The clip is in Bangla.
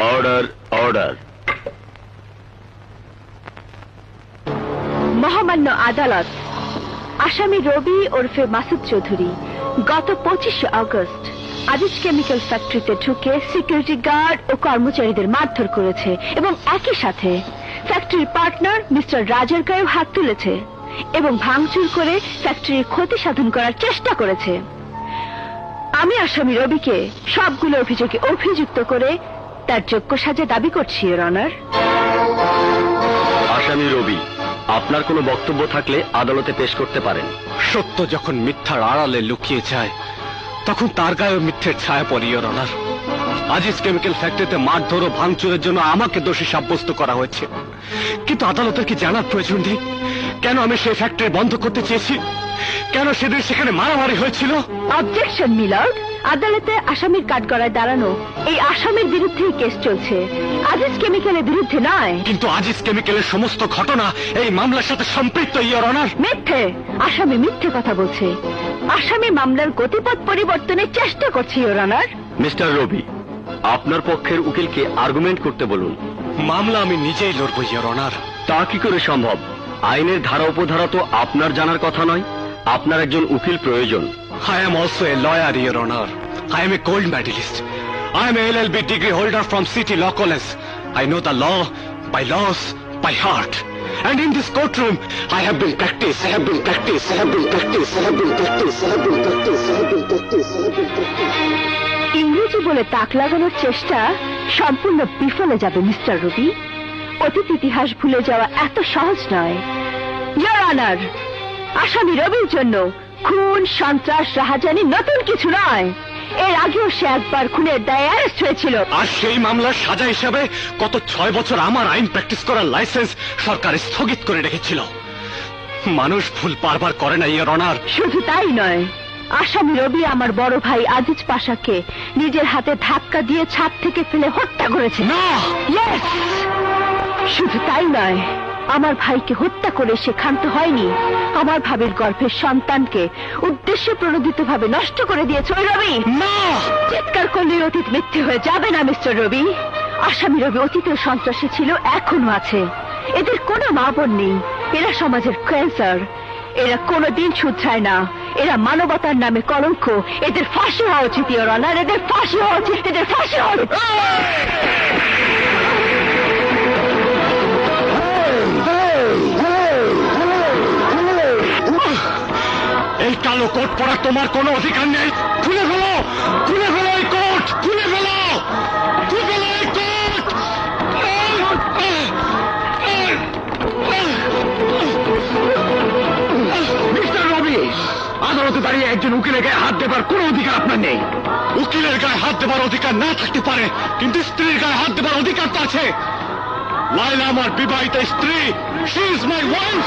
Order order. মহামান্য আদালত, আসামি রবি ওরফে মাসুদ চৌধুরী গত 25 আগস্ট আজিজ কেমিক্যাল ফ্যাক্টরিতে ঢুকে সিকিউরিটি গার্ড ও কর্মচারীদের মারধর করেছে এবং একই সাথে ফ্যাক্টরির পার্টনার মিস্টার রাজের গায়েও হাত তুলেছে এবং ভাঙচুর করে ফ্যাক্টরির ক্ষতি সাধন করার চেষ্টা করেছে। আমি আসামি রবিকে সবগুলো অভিযোগে অভিযুক্ত করে তার যোগ্য সাজা দাবি করছি, ইওর অনার। আসামি রবি, আপনার কোনো বক্তব্য থাকলে আদালতে পেশ করতে পারেন। সত্য যখন মিথ্যার আড়ালে লুকিয়ে যায় তখন তার গায়ে মিথ্যের ছায়া পড়ে, ইওর অনার। আজিজ কেমিক্যাল ফ্যাক্টরিতে মারধর ও ভাঙচুরের জন্য আমাকে দোষী সাব্যস্ত করা হয়েছে, কিন্তু আদালতের কি জানার প্রয়োজন নেই কেন আমি সেই ফ্যাক্টরি বন্ধ করতে চেয়েছি, কেন সেদিন সেখানে মারামারি হয়েছিল? অবজেকশন মিলর্ড, আদালতে আসামির কাঠগড়ায় দাঁড়ানো এই আসামির বিরুদ্ধেই কেস চলছে, আজিজ কেমিক্যালের বিরুদ্ধে নয়। কিন্তু আজিজ কেমিক্যালের সমস্ত ঘটনা এই মামলার সাথে সম্পৃক্ত, ইওর অনার। মিথ্যে, আসামি মিথ্যে কথা বলছে। আসামি মামলার গতিপথ পরিবর্তনের চেষ্টা করছে, ইওর অনার। মিস্টার রবি, আপনার পক্ষের উকিলকে আর্গুমেন্ট করতে বলুন। মামলা আমি নিজেই লড়ব, ইওর অনার। তা কি করে সম্ভব? আইনের ধারা উপধারা তো আপনার জানার কথা নয়, আপনার একজন উকিল প্রয়োজন। I am also a lawyer, Your Honor. I am a gold medalist. I am a LLB degree holder from City Law College. I know the law by laws, by heart. And in this courtroom, I have been practiced, I have been practiced, I have been practiced, I have been practiced, I have been practiced, I have been practiced, I have been practiced. ইংরেজি বলে তাক লাগানোর চেষ্টা সম্পূর্ণ বিফলে যাবে, মিস্টার রবি। অতীত ইতিহাস ভুলে যাওয়া এত সহজ নয়, ইওর অনার। আসামি রবির জন্য খুন, সন্ত্রাস, রাহাজানি নতুন কিছু নয়। এর আগেও সে একবার খুনের দায়ে অ্যারেস্ট হয়েছিল। আর সেই মামলার সাজা হিসাবে গত 6 বছর আমার আইন প্র্যাকটিস করার লাইসেন্স সরকার স্থগিত করে রেখেছিল। মানুষ ভুল বারবার করে না, ইওর অনার। শুধু তাই নয়, আসামি রবি আমার বড় ভাই আজিজ পাশাকে নিজের হাতে ধাক্কা দিয়ে ছাদ থেকে ফেলে হত্যা করেছে। না! ইয়েস! শুধু তাই নয়, আমার ভাইকে হত্যা করে সে ক্ষান্ত হয়নি, আমার ভাবির গর্ভের সন্তানকে উদ্দেশ্য প্রণোদিত ভাবে নষ্ট করে দিয়েছে ওই রবি। না! চিৎকার করলে অতীত মিথ্যে হয়ে যাবে না, মিস্টার রবি। আসামি রবি অতীতের সন্ত্রাসী ছিল, এখনো আছে। এদের কোনো মা বোন নেই, এরা সমাজের ক্যান্সার। এরা কোনোদিন শুধরায় না, এরা মানবতার নামে কলঙ্ক। এদের ফাঁসি হওয়া উচিত, ইওর অনার। এদের ফাঁসি হওয়া উচিত, এদের ফাঁসি হওয়া উচিত। এই কালো কোট পরা তোমার কোনো অধিকার নেই। খুলে ফেলো, খুলে ফেলো এই কোট, খুলে ফেলো, খুলে ফেলো এই কোট। মিস্টার রবি, আদালতে দাঁড়িয়ে একজন উকিলের গায়ে হাত দেবার কোনো অধিকার আপনার নেই। উকিলের গায়ে হাত দেবার অধিকার না থাকতে পারে, কিন্তু স্ত্রীর গায়ে হাত দেবার অধিকার তো আছে। লাইলা আমার বিবাহিত স্ত্রী, শি ইজ মাই ওয়াইফ।